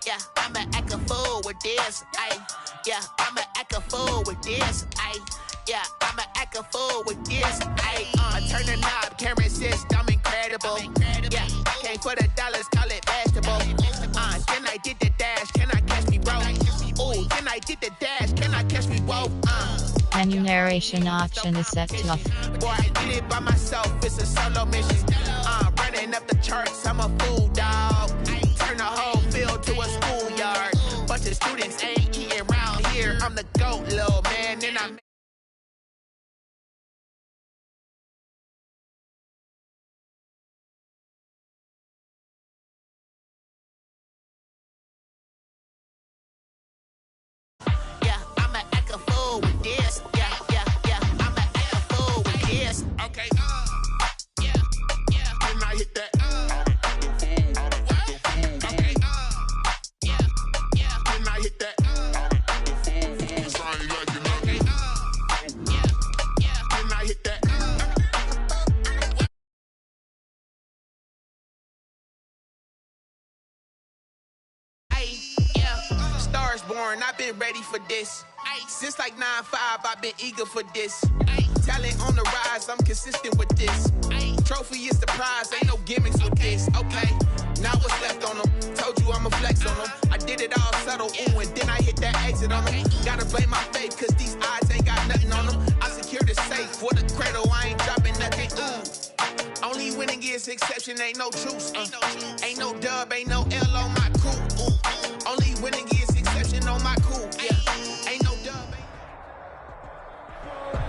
Yeah, I'ma act a fool with this. Yeah, I'ma act a fool with this. Yeah, I'ma act a fool with this. I turn the knob, camera assist, I'm incredible. Yeah, came for the dollars, call it vegetable. Then I did the dash, can I catch me, bro? Ooh, then I did the dash, can I catch me, whoa? Enumeration option is set to off. Boy, I did it by myself, it's a solo mission. Running up the charts, I'm a fool, dog. Turn the whole field to a schoolyard. Bunch of students ain't eating around here. I'm the GOAT, little man, and I'm I've been ready for this. Since like 9-5, I've been eager for this. Talent on the rise, I'm consistent with this. Trophy is the prize, ain't no gimmicks with this. Okay, now what's left on them? Told you I'ma flex on them. I did it all subtle, ooh, and then I hit that exit on them. Gotta blame my faith, cause these odds ain't got nothing on them. I secured the safe for the cradle, I ain't dropping nothing, ooh. Only winning is exception, ain't no truce. Ain't no dub, ain't no L on my crew. Ooh. Only winning is exception on my crew. Yeah, ain't no dub.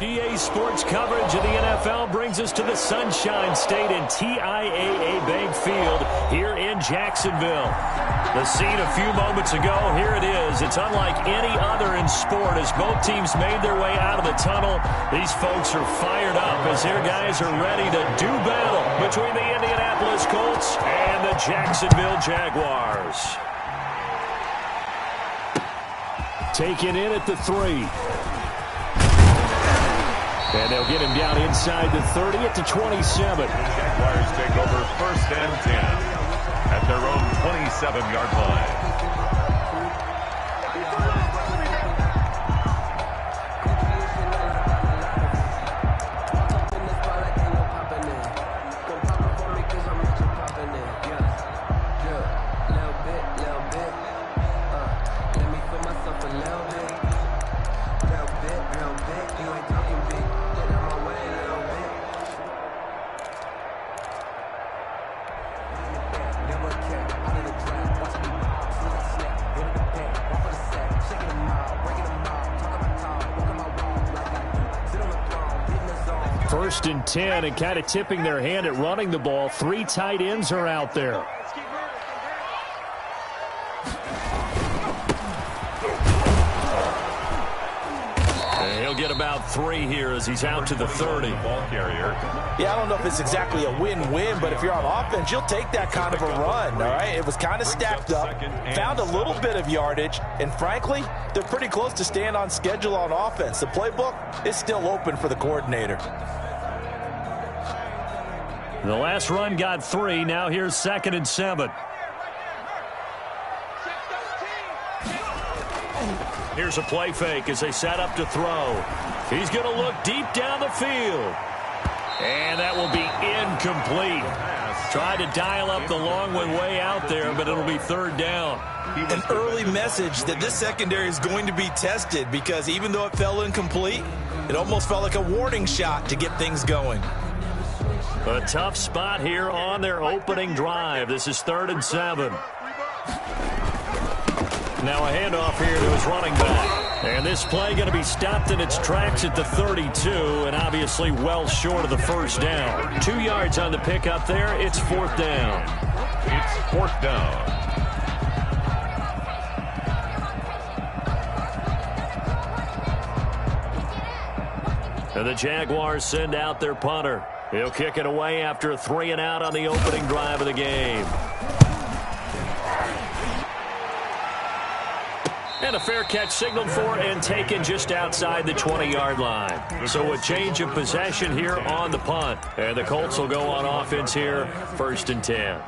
EA Sports coverage of the NFL brings us to the Sunshine State and TIAA Bank Field here in Jacksonville. The scene a few moments ago, here it is. It's unlike any other in sport as both teams made their way out of the tunnel. These folks are fired up as their guys are ready to do battle between the Indianapolis Colts and the Jacksonville Jaguars. Taken in at the 3. And they'll get him down inside the 30 at the 27. Jaguars take over 1st and 10 at their own 27-yard line. First and 10, and kind of tipping their hand at running the ball. 3 tight ends are out there. And he'll get about 3 here as he's out to the 30. Ball carrier. Yeah, I don't know if it's exactly a win-win, but if you're on offense, you'll take that kind of a run, all right? It was kind of stacked up, found a little bit of yardage, and frankly, they're pretty close to staying on schedule on offense. The playbook is still open for the coordinator. The last run got 3. Now here's 2nd and 7. Here's a play fake as they set up to throw. He's going to look deep down the field. And that will be incomplete. Tried to dial up the long one way out there, but it'll be 3rd down. An early message that this secondary is going to be tested because even though it fell incomplete, it almost felt like a warning shot to get things going. A tough spot here on their opening drive. This is 3rd and 7. Now a handoff here to his running back. And this play going to be stopped in its tracks at the 32, and obviously well short of the 1st down. 2 yards on the pickup there. It's 4th down. It's 4th down. And the Jaguars send out their punter. He'll kick it away after a 3-and-out on the opening drive of the game. And a fair catch signaled for and taken just outside the 20-yard line. So a change of possession here on the punt. And the Colts will go on offense here, 1st and 10.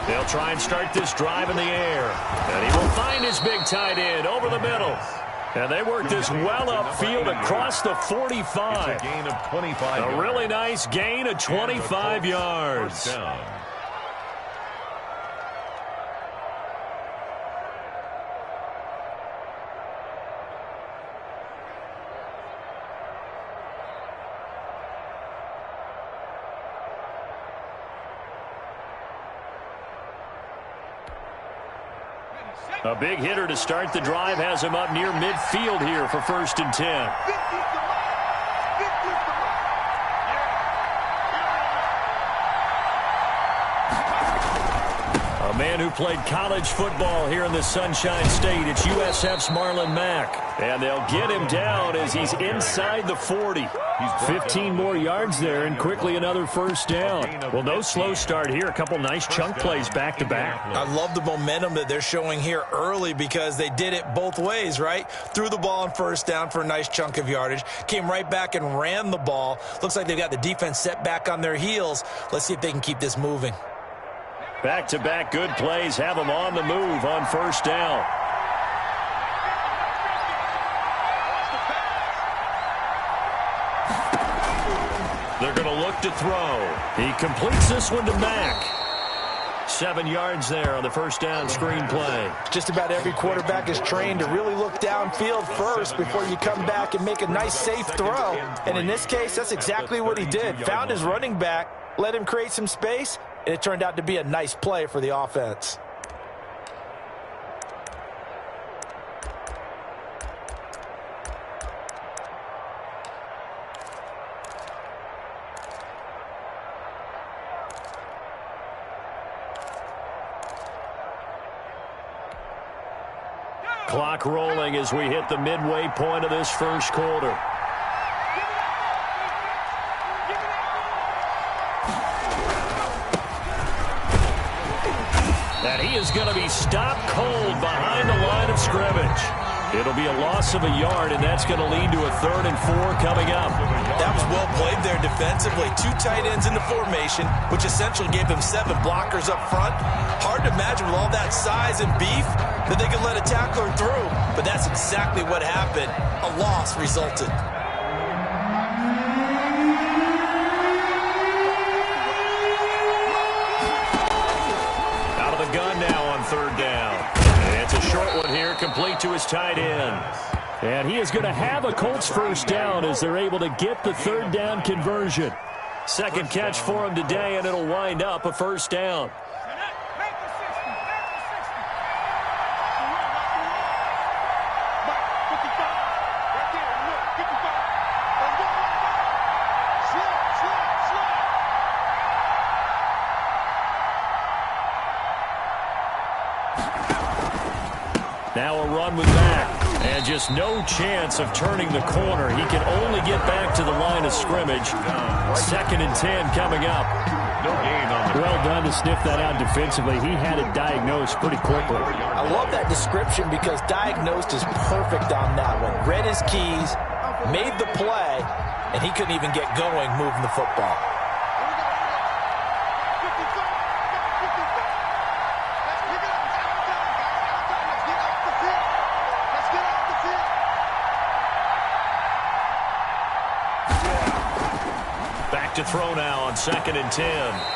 They'll try and start this drive in the air. And he will find his big tight end over the middle. And they work this well upfield across the 45. It's a gain of 25 A really nice gain of 25 yards. First down. A big hitter to start the drive has him up near midfield here for 1st and 10. A man who played college football here in the Sunshine State. It's USF's Marlon Mack. And they'll get him down as he's inside the 40. 15 more yards there and quickly another 1st down. Well, no slow start here. A couple nice chunk plays back-to-back. I love the momentum that they're showing here early because they did it both ways, right? Threw the ball on 1st down for a nice chunk of yardage. Came right back and ran the ball. Looks like they've got the defense set back on their heels. Let's see if they can keep this moving. Back-to-back good plays have them on the move on 1st down. They're going to look to throw. He completes this one to Mack. 7 yards there on the 1st down screen play. Just about every quarterback is trained to really look downfield first before you come back and make a nice, safe throw. And in this case, that's exactly what he did. Found his running back, let him create some space, and it turned out to be a nice play for the offense. Clock rolling as we hit the midway point of this 1st quarter. And he is going to be stopped cold behind the line of scrimmage. It'll be a loss of a yard, and that's going to lead to a 3rd and 4 coming up. That was well played there defensively. 2 tight ends in the formation, which essentially gave them 7 blockers up front. Hard to imagine with all that size and beef that they could let a tackler through. But that's exactly what happened. A loss resulted. Out of the gun now on 3rd down. And it's a short one here, complete to his tight end. And he is going to have a Colts 1st down as they're able to get the 3rd down conversion. 2nd catch for him today, and it'll wind up a 1st down. Now a run with Mack. And just no chance of turning the corner. He can only get back to the line of scrimmage. 2nd and 10 coming up. No gain on the well done to sniff that out defensively. He had it diagnosed pretty quickly. I love that description because diagnosed is perfect on that one. Read his keys, made the play, and he couldn't even get going moving the football. To throw now on 2nd and 10.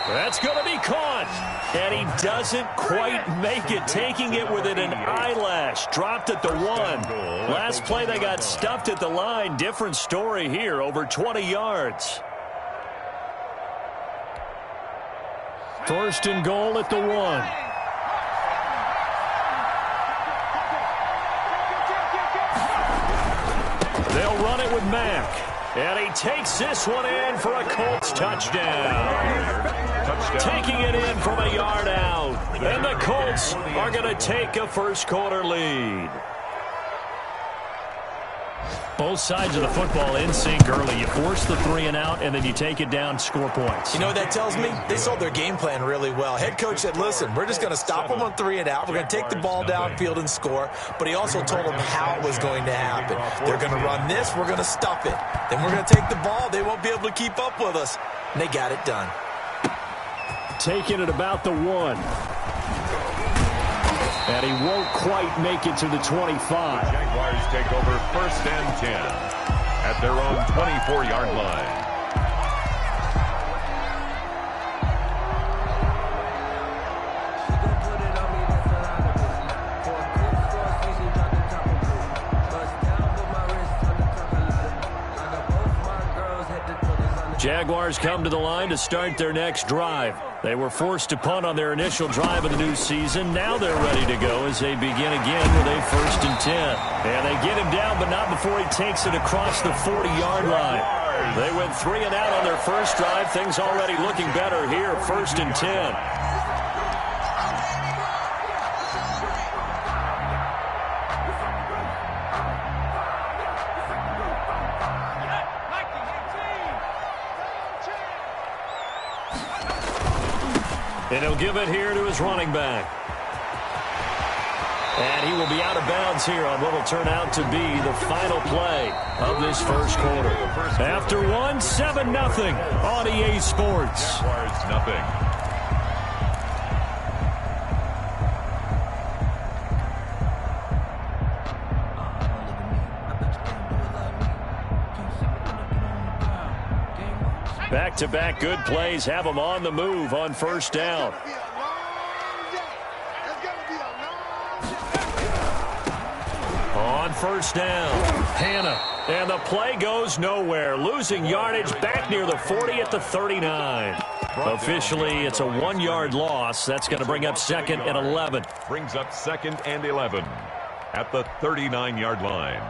That's going to be caught. And he doesn't quite make it, taking it within an eyelash. Dropped at the 1. Last play they got stuffed at the line. Different story here, over 20 yards. 1st and goal at the 1. They'll run it with Mack. And he takes this one in for a Colts touchdown. Taking it in from a yard out. And the Colts are going to take a 1st quarter lead. Both sides of the football in sync early. You force the 3 and out, and then you take it down, score points. You know what that tells me? They sold their game plan really well. Head coach said, listen, we're just going to stop them on 3 and out. We're going to take the ball downfield and score. But he also told them how it was going to happen. They're going to run this. We're going to stuff it. Then we're going to take the ball. They won't be able to keep up with us. And they got it done. Taking it about the 1. And he won't quite make it to the 25. Jaguars take over 1st and 10 at their own 24-yard line. Jaguars come to the line to start their next drive. They were forced to punt on their initial drive of the new season. Now they're ready to go as they begin again with a 1st and 10. And they get him down, but not before he takes it across the 40-yard line. They went 3 and out on their first drive. Things already looking better here, 1st and 10. And he'll give it here to his running back. And he will be out of bounds here on what will turn out to be the final play of this first quarter. After 1, 7-0 on EA Sports. Jaguars nothing. Back-to-back good plays have them on the move on 1st down. On 1st down, Hannah. And the play goes nowhere. Losing yardage back near the 40 at the 39. Officially, it's a 1-yard loss. That's going to bring up 2nd and 11. Brings up 2nd and 11 at the 39-yard line.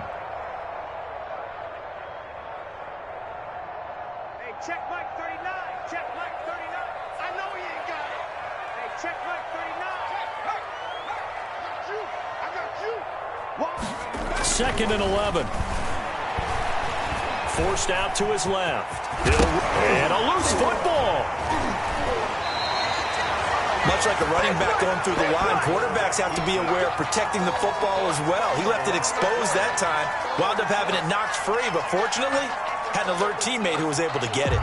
Check Mike 39. Check Mike 39. I know he ain't got it. Hey, check Mike 39. I got you. 2nd and 11. Forced out to his left. And a loose football. Much like a running back going through the line, quarterbacks have to be aware of protecting the football as well. He left it exposed that time, wound up having it knocked free, but fortunately, had an alert teammate who was able to get it.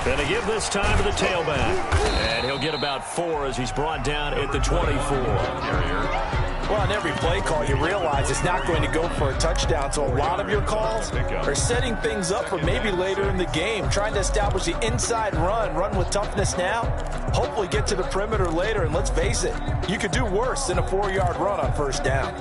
Going to give this time to the tailback. And he'll get about 4 as he's brought down at the 24. Well, on every play call, you realize it's not going to go for a touchdown, so a lot of your calls are setting things up for maybe later in the game, trying to establish the inside run with toughness now, hopefully get to the perimeter later, and let's face it, you could do worse than a 4-yard run on 1st down.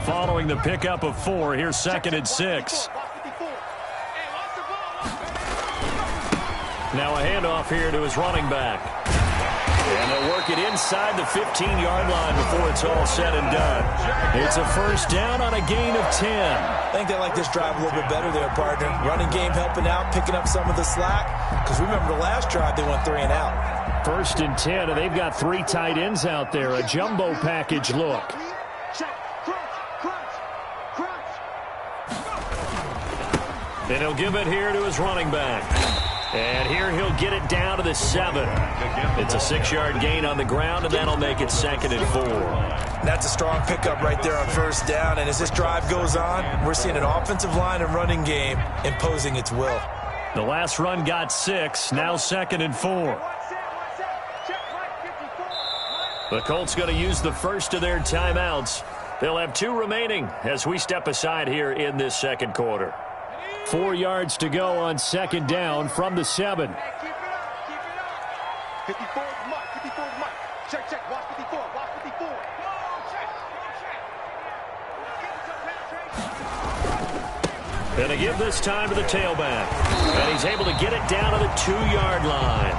Following the pickup of 4, here's 2nd and 6. Now a handoff here to his running back. And they'll work it inside the 15-yard line before it's all said and done. It's a 1st down on a gain of 10. I think they like this drive a little bit better there, partner. Running game helping out, picking up some of the slack. Because remember the last drive, they went 3 and out. 1st and 10, and they've got 3 tight ends out there. A jumbo package look. And he'll give it here to his running back. And here he'll get it down to the 7. It's a 6-yard gain on the ground, and that'll make it 2nd and 4. That's a strong pickup right there on 1st down. And as this drive goes on, we're seeing an offensive line and running game imposing its will. The last run got 6. Now 2nd and 4. The Colts going to use the first of their timeouts. They'll have 2 remaining as we step aside here in this second quarter. 4 yards to go on 2nd down from the 7. 54 is Mike. 54 is Mike. Check. Watch 54. Watch 54. And they give this time to the tailback. And he's able to get it down to the 2-yard line.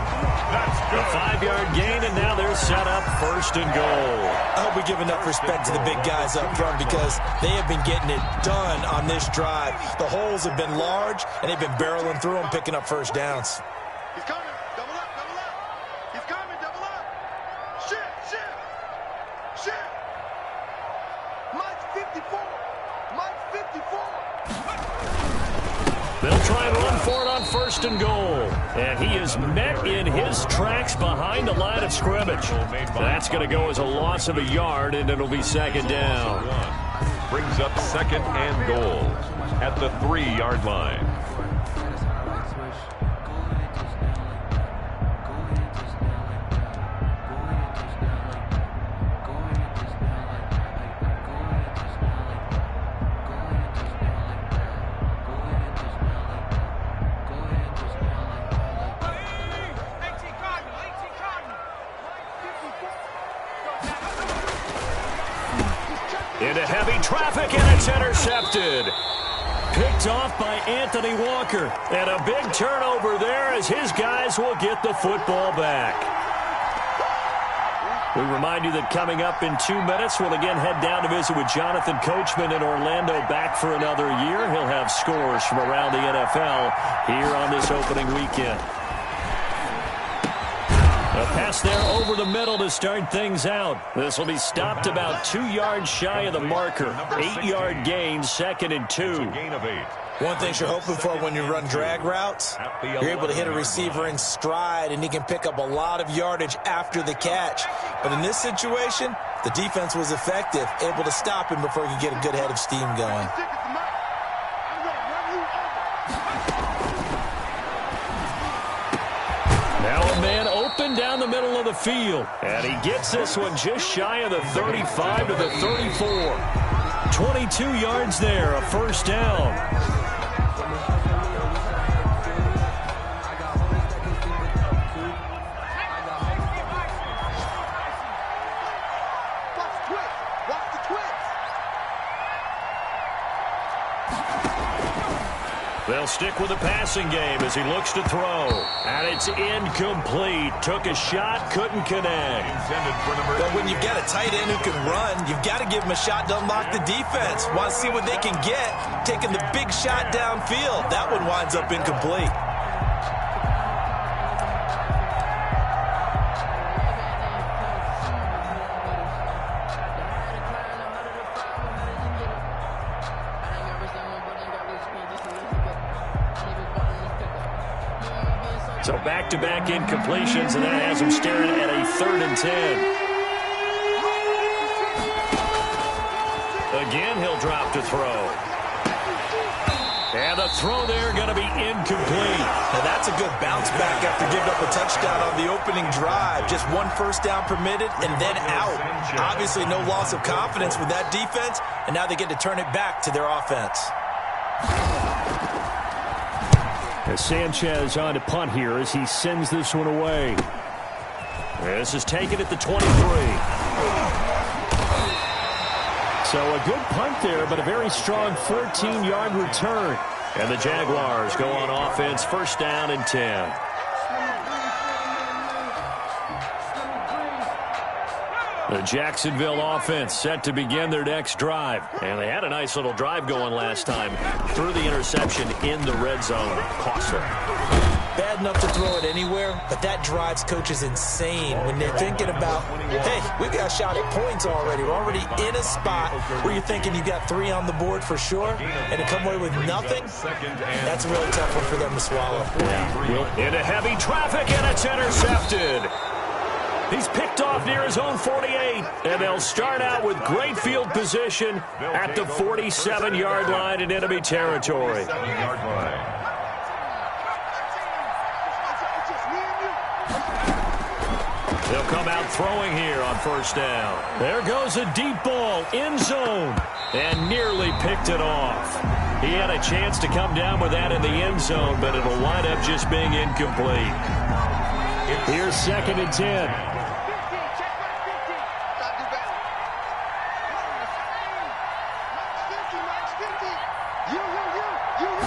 A 5-yard gain, and now they're set up 1st and goal. I hope we give enough respect to the big guys up front because they have been getting it done on this drive. The holes have been large, and they've been barreling through them, picking up first downs. He's coming. Double up, double up. He's coming, double up. Shift. Mike's 54. Mike's 54. They'll try and run for it on 1st and goal. And he is met in his tracks behind the line of scrimmage. That's going to go as a loss of a yard, and it'll be 2nd down. Brings up 2nd and goal at the 3-yard line. Into heavy traffic, and it's intercepted. Picked off by Anthony Walker. And a big turnover there as his guys will get the football back. We remind you that coming up in 2 minutes, we'll again head down to visit with Jonathan Coachman in Orlando, back for another year. He'll have scores from around the NFL here on this opening weekend. A pass there over the middle to start things out. This will be stopped about 2 yards shy of the marker. 8-yard gain, 2nd and 2. Gain of 8. One thing you're hoping for when you run drag routes, you're able to hit a receiver in stride, and he can pick up a lot of yardage after the catch. But in this situation, the defense was effective, able to stop him before he could get a good head of steam going. Now a man open down the middle of the field. And he gets this one just shy of the 35 to the 34. 22 yards there, a 1st down. They'll stick with the passing game as he looks to throw. And it's incomplete. Took a shot, couldn't connect. But when you've got a tight end who can run, you've got to give him a shot to unlock the defense. Want to see what they can get, taking the big shot downfield. That one winds up incomplete. So back-to-back incompletions, and that has him staring at a 3rd and 10. Again, he'll drop to throw. And the throw there going to be incomplete. Now that's a good bounce back after giving up a touchdown on the opening drive. Just 1 first down permitted and then out. Obviously no loss of confidence with that defense, and now they get to turn it back to their offense. As Sanchez on to punt here as he sends this one away. This is taken at the 23. So a good punt there, but a very strong 14-yard return. And the Jaguars go on offense, 1st down and 10. The Jacksonville offense set to begin their next drive. And they had a nice little drive going last time. Threw the interception in the red zone. Costly. Bad enough to throw it anywhere, but that drives coaches insane when they're thinking about, hey, we've got a shot at points already. We're already in a spot where you're thinking you got 3 on the board for sure, and to come away with nothing, that's a really tough one for them to swallow. Yeah. Into heavy traffic, and it's intercepted. He's picked off near his own 48, and they'll start out with great field position at the 47-yard line in enemy territory. They'll come out throwing here on 1st down. There goes a deep ball, end zone, and nearly picked it off. He had a chance to come down with that in the end zone, but it'll wind up just being incomplete. Here's 2nd and 10. You.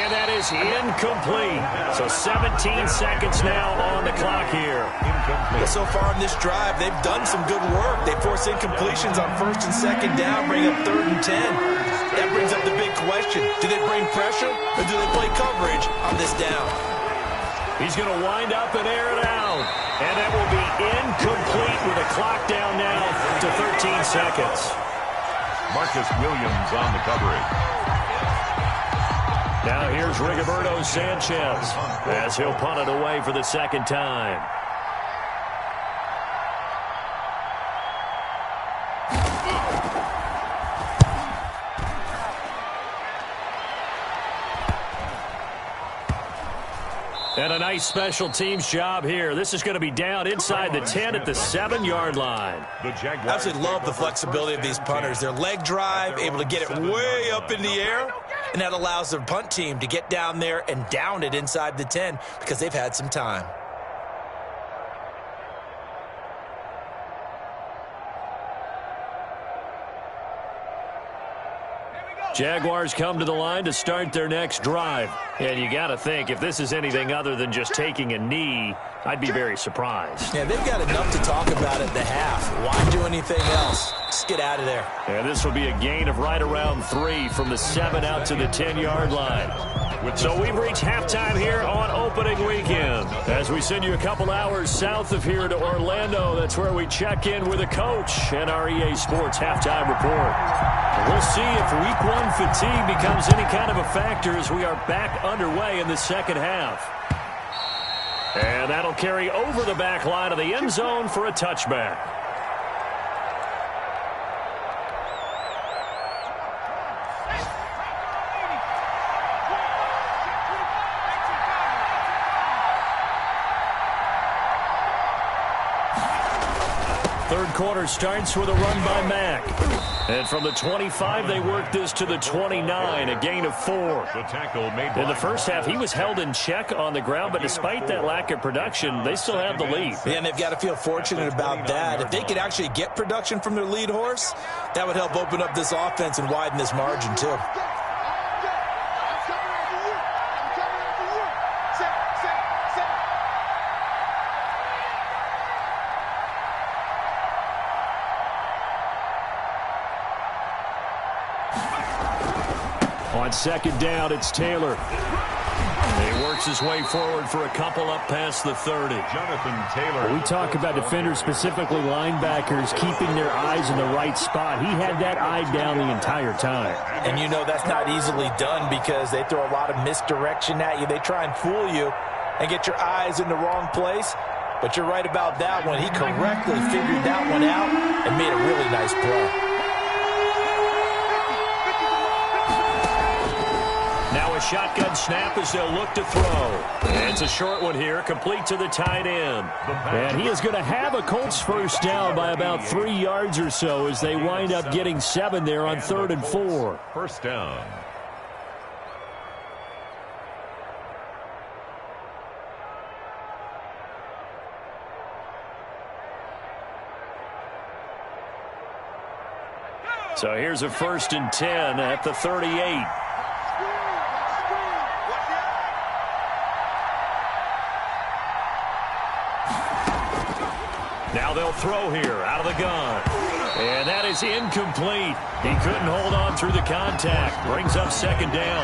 And that is incomplete. So 17 seconds now on the clock here. Well, so far on this drive, they've done some good work. They force incompletions on 1st and 2nd down, bring up 3rd and 10. That brings up the big question. Do they bring pressure or do they play coverage on this down? He's going to wind up and air it out. And that will be incomplete with a clock down now to 13 seconds. Marcus Williams on the coverage. Now here's Rigoberto Sanchez as he'll punt it away for the 2nd time. And a nice special teams job here. This is going to be down inside the 10 at the 7-yard line. I absolutely love the flexibility of these punters. Their leg drive, able to get it way up in the air, and that allows their punt team to get down there and down it inside the 10 because they've had some time. Jaguars come to the line to start their next drive. And you got to think, if this is anything other than just taking a knee, I'd be very surprised. Yeah, they've got enough to talk about at the half. Why do anything else? Just get out of there. And this will be a gain of right around 3 from the 7 out to the 10-yard line. So we've reached halftime here on opening weekend. As we send you a couple hours south of here to Orlando, that's where we check in with a coach and our EA Sports halftime report. We'll see if Week 1 fatigue becomes any kind of a factor as we are back underway in the second half. And that'll carry over the back line of the end zone for a touchback. Third quarter starts with a run by Mack. And from the 25, they work this to the 29, a gain of 4. The tackle made in the first half, he was held in check on the ground, but despite that lack of production, they still have the lead. Yeah, and they've got to feel fortunate about that. If they could actually get production from their lead horse, that would help open up this offense and widen this margin, too. On second down, it's Taylor. He works his way forward for a couple up past the 30. Jonathan Taylor. We talk about defenders, specifically linebackers, keeping their eyes in the right spot. He had that eye down the entire time. And you know that's not easily done because they throw a lot of misdirection at you. They try and fool you and get your eyes in the wrong place. But you're right about that one. He correctly figured that one out and made a really nice play. Now a shotgun snap as they'll look to throw. And it's a short one here, complete to the tight end. And he is going to have a Colts first down by about 3 yards or so as they wind up getting 7 there on 3rd and 4. First down. So here's a 1st and 10 at the 38. Now they'll throw here out of the gun. And that is incomplete. He couldn't hold on through the contact. Brings up 2nd down.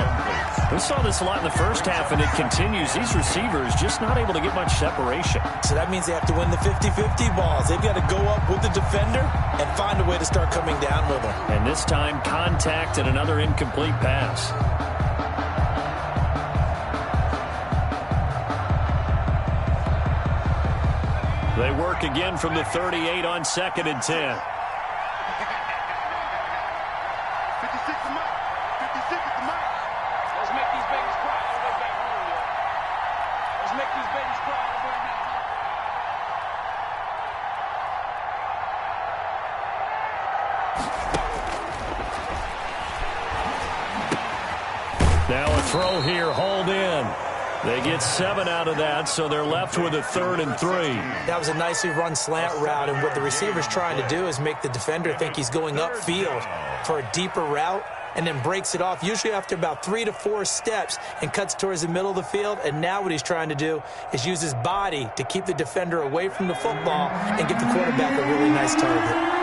We saw this a lot in the first half, and it continues. These receivers just not able to get much separation. So that means they have to win the 50-50 balls. They've got to go up with the defender and find a way to start coming down with them. And this time, contact and another incomplete pass. They work again from the 38 on 2nd and 10. 56 to Mike. 56 to Mike. Let's make these babies cry all the way back home, yo. Let's make these babies cry all the way back home. Now a throw here, hauled in. They get 7 out of that, so they're left with a 3rd and 3. That was a nicely run slant route, and what the receiver's trying to do is make the defender think he's going upfield for a deeper route, and then breaks it off, usually after about 3 to 4 steps, and cuts towards the middle of the field. And now what he's trying to do is use his body to keep the defender away from the football and give the quarterback a really nice target.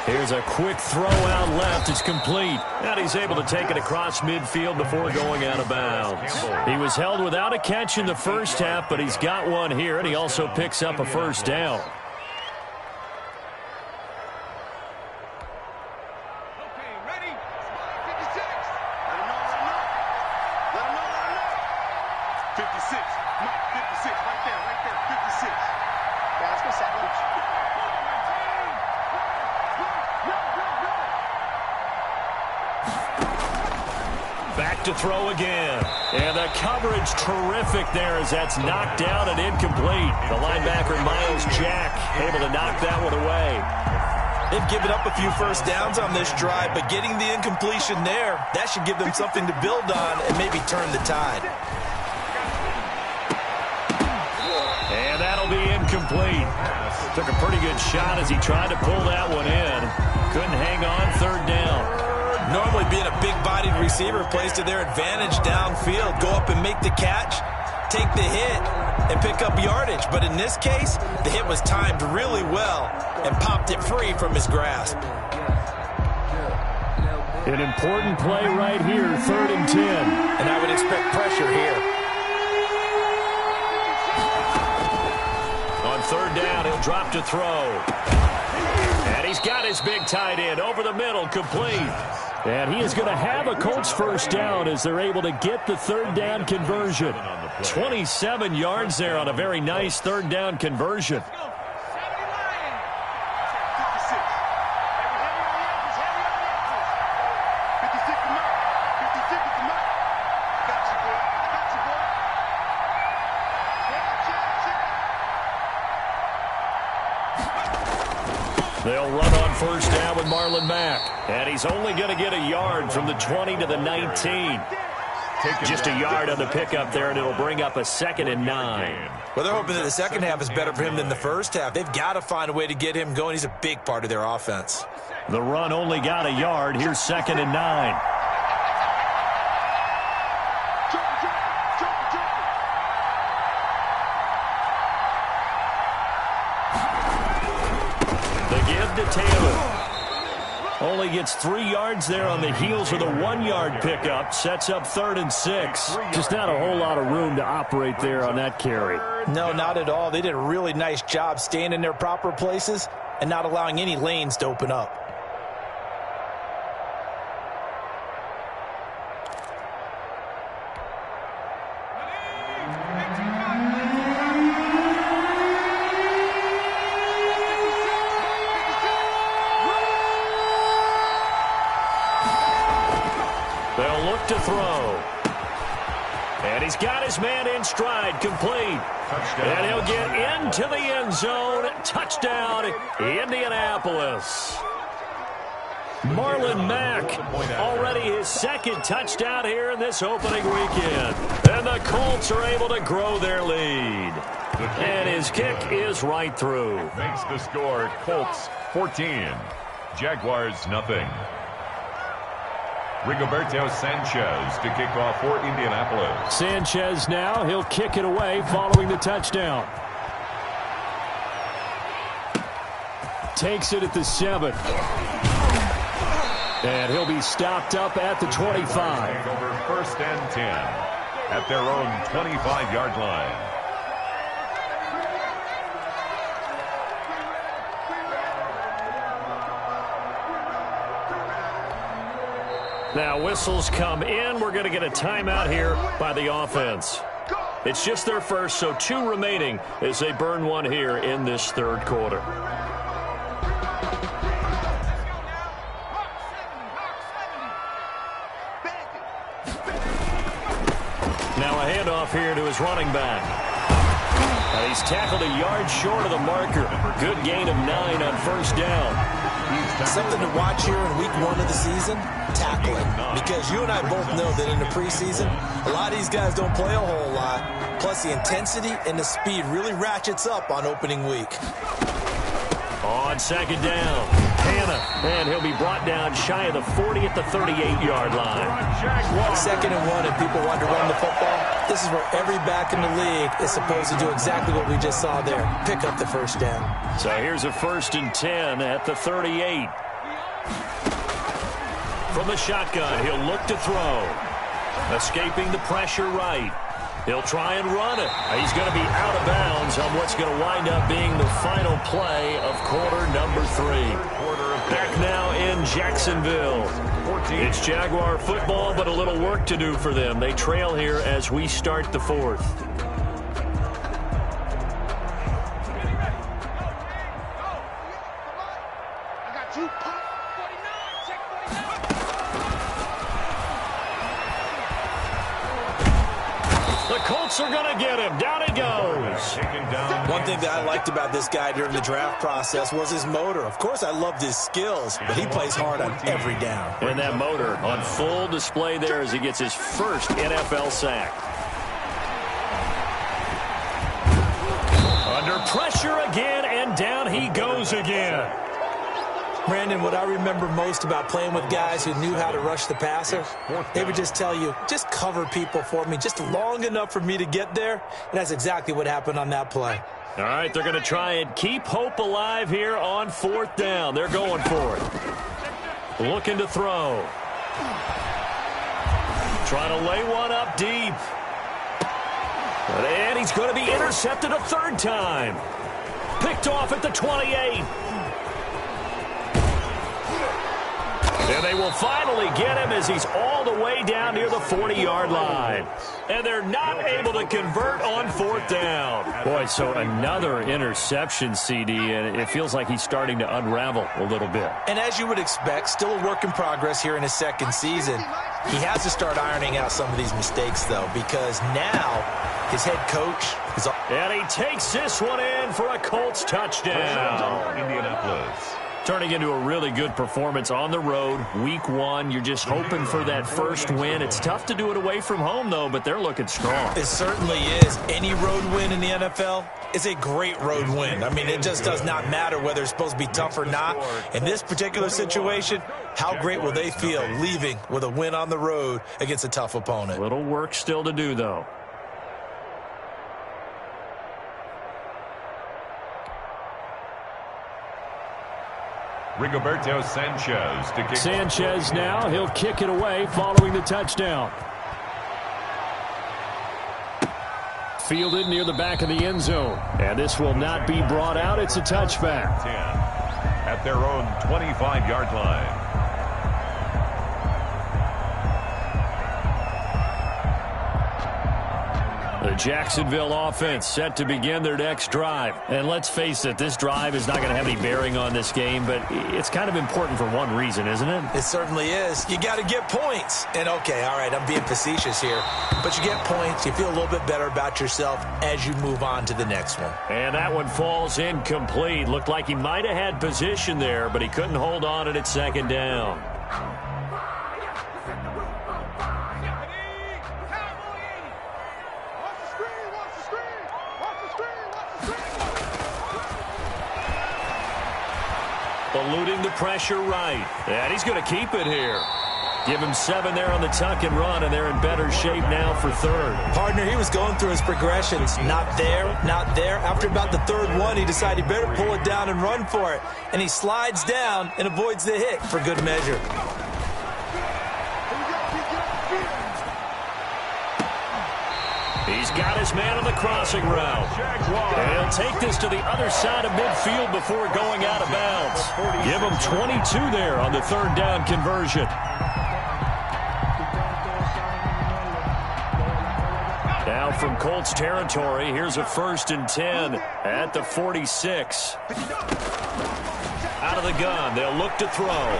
Here's a quick throw out left. It's complete. And he's able to take it across midfield before going out of bounds. He was held without a catch in the first half, but he's got one here, and he also picks up a first down. Okay, ready? 56. Let him know. 56. Mike, 56. Right there. 56. Yeah, let's go sandwich. Back to throw again. And the coverage terrific there as that's knocked down and incomplete. The linebacker, Miles Jack, able to knock that one away. They've given up a few first downs on this drive, but getting the incompletion there, that should give them something to build on and maybe turn the tide. And that'll be incomplete. Took a pretty good shot as he tried to pull that one in. Couldn't hang on, third down. Normally being a big-bodied receiver plays to their advantage downfield. Go up and make the catch, take the hit, and pick up yardage. But in this case, the hit was timed really well and popped it free from his grasp. An important play right here, 3rd and 10. And I would expect pressure here. On 3rd down, he'll drop to throw. And he's got his big tight end over the middle, complete. And he is going to have a Colts first down as they're able to get the 3rd down conversion. 27 yards there on a very nice 3rd down conversion. They'll run on first down with Marlon Mack. And he's only going to get a yard from the 20 to the 19. Just a yard on the pickup there, and it'll bring up a 2nd and 9. Well, they're hoping that the second half is better for him than the first half. They've got to find a way to get him going. He's a big part of their offense. The run only got a yard. Here's 2nd and 9. To Taylor. Only gets 3 yards there on the heels of the 1-yard pickup. Sets up 3rd and 6. Just not a whole lot of room to operate there on that carry. No, not at all. They did a really nice job staying in their proper places and not allowing any lanes to open up. To throw. And he's got his man in stride, complete. Touchdown. And he'll get into the end zone. Touchdown, Indianapolis. Marlon Mack, already his 2nd touchdown here in this opening weekend. And the Colts are able to grow their lead. And his kick is right through. Makes the score Colts 14, Jaguars nothing. Rigoberto Sanchez to kick off for Indianapolis. Sanchez now, he'll kick it away following the touchdown. Takes it at the 7. And he'll be stopped up at the 25. Over 1st and 10 at their own 25-yard line. Now whistles come in. We're going to get a timeout here by the offense. It's just their first, so 2 remaining as they burn one here in this 3rd quarter. Now a handoff here to his running back. He's tackled a yard short of the marker. Good gain of 9 on first down. Something to watch here in week 1 of the season, tackling. Because you and I both know that in the preseason, a lot of these guys don't play a whole lot. Plus the intensity and the speed really ratchets up on opening week. On second down, Hannah, and he'll be brought down shy of the 40 at the 38-yard line. 2nd and 1, and people want to run the football. This is where every back in the league is supposed to do exactly what we just saw there, pick up the first down. So here's a 1st and 10 at the 38. From the shotgun, he'll look to throw. Escaping the pressure right. He'll try and run it. He's going to be out of bounds on what's going to wind up being the final play of quarter number 3. Back now in Jacksonville. It's Jaguar football, but a little work to do for them. They trail here as we start the 4th. I got 2 49, check 49. The Colts are going to get him. Down he goes. One thing that I liked about this guy during the draft process was his motor. Of course, I loved his skills, but he plays hard on every down. And that motor on full display there as he gets his first NFL sack. Under pressure again, and down he goes again. Brandon, what I remember most about playing with guys who knew how to rush the passer, they would just tell you, just cover people for me just long enough for me to get there. And that's exactly what happened on that play. All right, they're going to try and keep hope alive here on 4th down. They're going for it. Looking to throw. Trying to lay one up deep. And he's going to be intercepted a 3rd time. Picked off at the 28. And they will finally get him as he's all the way down near the 40-yard line. And they're not able to convert on 4th down. Boy, so another interception, CD, and it feels like he's starting to unravel a little bit. And as you would expect, still a work in progress here in his 2nd season. He has to start ironing out some of these mistakes, though, because now his head coach is... And he takes this one in for a Colts touchdown. Indianapolis. Turning into a really good performance on the road. Week 1, you're just hoping for that first win. It's tough to do it away from home, though, but they're looking strong. It certainly is. Any road win in the NFL is a great road win. I mean, it just does not matter whether it's supposed to be tough or not. In this particular situation, how great will they feel leaving with a win on the road against a tough opponent? Little work still to do, though. Rigoberto Sanchez to kick. Sanchez now, he'll kick it away following the touchdown. Fielded near the back of the end zone. And this will not be brought out. It's a touchback. 10 at their own 25-yard line. The Jacksonville offense set to begin their next drive. And let's face it, this drive is not going to have any bearing on this game, but it's kind of important for one reason, isn't it? It certainly is. You got to get points. And, okay, all right, I'm being facetious here. But you get points. You feel a little bit better about yourself as you move on to the next one. And that one falls incomplete. Looked like he might have had position there, but he couldn't hold on at 2nd down. Eluding the pressure right. And he's going to keep it here. Give him 7 there on the tuck and run, and they're in better shape now for 3rd. Partner, he was going through his progressions. Not there, not there. After about the 3rd one, he decided he better pull it down and run for it. And he slides down and avoids the hit for good measure. He's got his man on the crossing route. And he'll take this to the other side of midfield before going out of bounds. Give him 22 there on the 3rd down conversion. Now from Colts territory, here's a 1st and 10 at the 46. Out of the gun, they'll look to throw.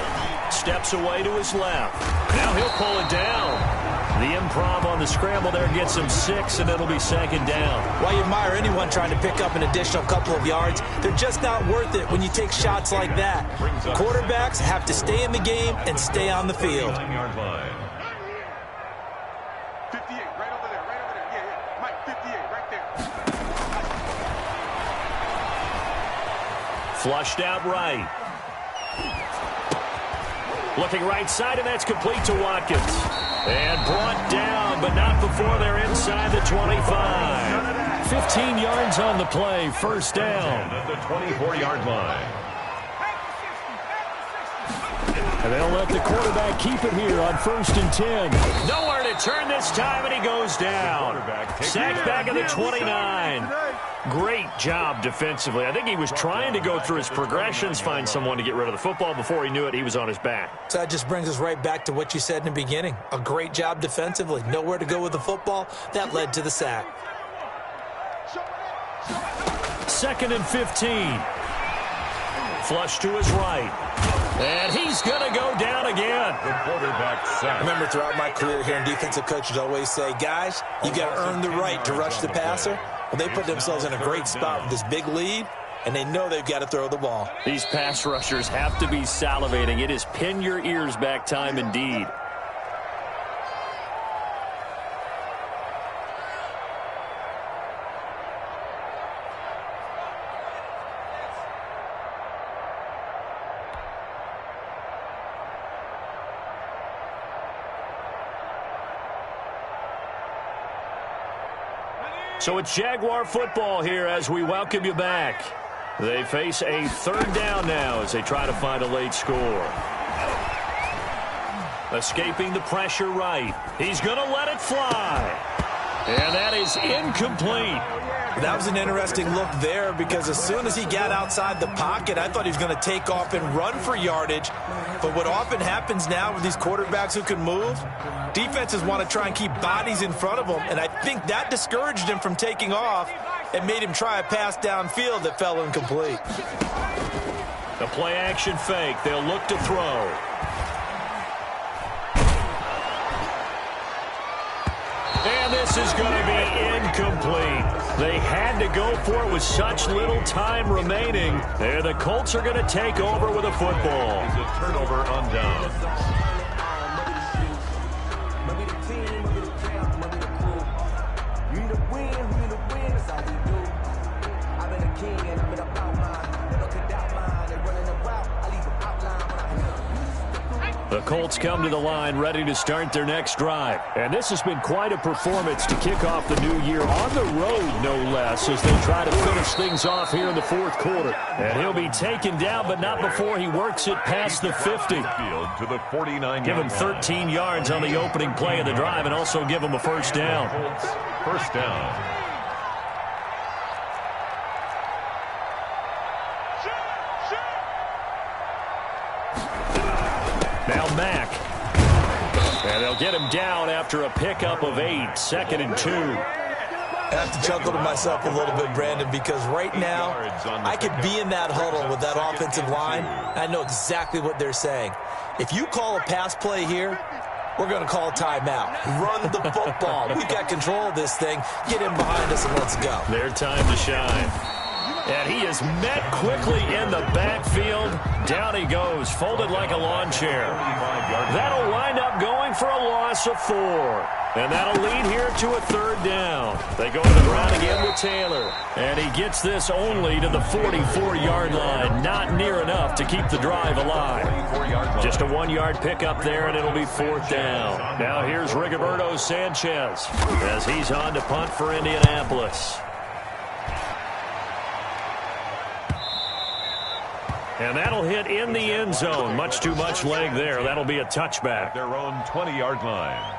Steps away to his left. Now he'll pull it down. The improv on the scramble there gets him 6, and it'll be 2nd down. While you admire anyone trying to pick up an additional couple of yards, they're just not worth it when you take shots like that. Quarterbacks have to stay in the game and stay on the field. 9-yard line. 58, right over there, right over there. Yeah, Mike, 58, right there. Flushed out right. Looking right side, and that's complete to Watkins. And brought down, but not before they're inside the 25. 15 yards on the play, first down. At the 24-yard line. And they'll let the quarterback keep it here on 1st and 10. Nowhere to turn this time, and he goes down. Sacked back at the 29. Great job defensively. I think he was trying to go through his progressions, find someone to get rid of the football. Before he knew it, he was on his back. So that just brings us right back to what you said in the beginning. A great job defensively. Nowhere to go with the football. That led to the sack. 2nd and 15. Flush to his right. And he's going to go down again. The quarterback sack. Remember, throughout my career here, defensive coaches always say, guys, you got to earn the right to rush the passer. Well, they put themselves in a great spot with this big lead, and they know they've got to throw the ball. These pass rushers have to be salivating. It is pin your ears back time indeed. So it's Jaguar football here as we welcome you back. They face a 3rd down now as they try to find a late score. Escaping the pressure right. He's going to let it fly. And that is incomplete. That was an interesting look there because as soon as he got outside the pocket, I thought he was going to take off and run for yardage. But what often happens now with these quarterbacks who can move, defenses want to try and keep bodies in front of them, and I think that discouraged him from taking off and made him try a pass downfield that fell incomplete. The play-action fake. They'll look to throw. And this is going to be incomplete. They had to go for it with such little time remaining. And the Colts are going to take over with a football. It's a turnover on down. The Colts come to the line ready to start their next drive. And this has been quite a performance to kick off the new year on the road, no less, as they try to finish things off here in the 4th quarter. And he'll be taken down, but not before he works it past the 50. To the 49. Give him 13 yards on the opening play of the drive and also give him a first down. First down. Now Mack. And they'll get him down after a pickup of 8, 2nd and 2. I have to chuckle to myself a little bit, Brandon, because right now I could be in that huddle with that offensive line. I know exactly what they're saying. If you call a pass play here, we're going to call a timeout. Run the football. We've got control of this thing. Get in behind us and let's go. Their time to shine. And he is met quickly in the backfield. Down he goes, folded like a lawn chair. That'll wind up going for a loss of 4. And that'll lead here to a 3rd down. They go to the ground again with Taylor. And he gets this only to the 44-yard line. Not near enough to keep the drive alive. Just a 1-yard pickup there, and it'll be 4th down. Now here's Rigoberto Sanchez as he's on to punt for Indianapolis. And that'll hit in the end zone. Much too much leg there. That'll be a touchback. Their own 20-yard line.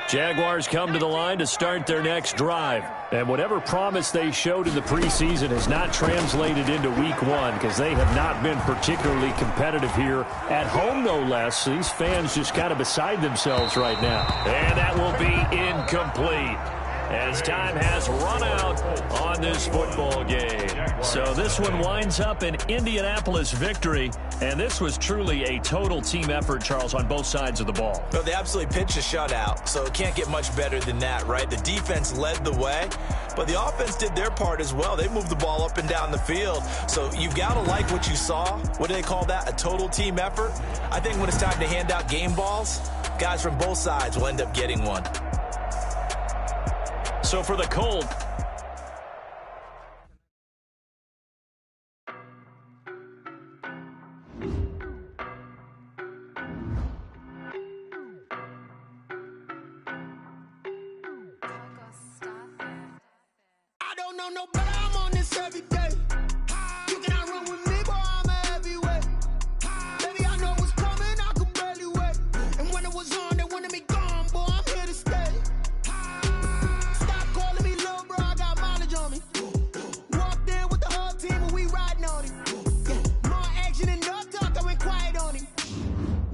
Jaguars come to the line to start their next drive. And whatever promise they showed in the preseason has not translated into week 1 because they have not been particularly competitive here at home, no less. These fans just kind of beside themselves right now. And that will be incomplete, as time has run out on this football game. So this one winds up an Indianapolis victory, and this was truly a total team effort, Charles, on both sides of the ball. Well, they absolutely pitched a shutout, so it can't get much better than that, right? The defense led the way, but the offense did their part as well. They moved the ball up and down the field, so you've got to like what you saw. What do they call that? A total team effort? I think when it's time to hand out game balls, guys from both sides will end up getting one. So for the Colts, I don't know no better, I'm on this every day. You cannot run with me, boy, I'm a heavyweight. Baby, I know what's coming, I could barely wait. And when it was on, they wanted me gone, boy, I'm here to stay. Stop calling me little bro, I got mileage on me. Walked in with the whole team and we riding on it. Yeah, more action and no talk, I went quiet on him.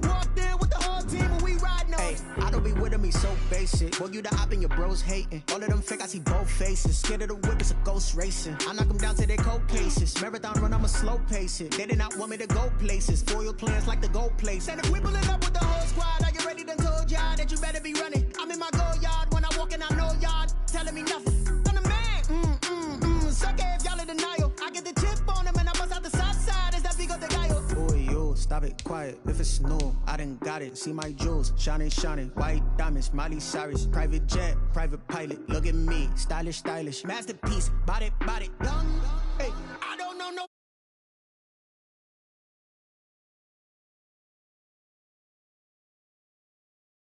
Walked in with the whole team and we riding on it. I don't be with him, he's so basic. Boy, you the op and your bros hating. All of them fake, I see both faces. Scared of the whip, it's a ghost racing. I knock them down to their cold cases. Marathon run, I'ma slow pace it. They did not want me to go places. Foil plans like the gold place. And if we pulling up with the whole squad, I get ready to told y'all that you better be running. I'm in my go yard when I walk in, I know y'all telling me nothing. I'm the man, suck it if y'all in denial. I get the chip on him and I bust out the south side. Is that big of the guy? Boy, yo, stop it, quiet. If it's new, I done got it. See my jewels, shining, shining. White diamonds, Miley Cyrus. Private jet, private pilot. Look at me, stylish, stylish. Masterpiece, body, young. Hey,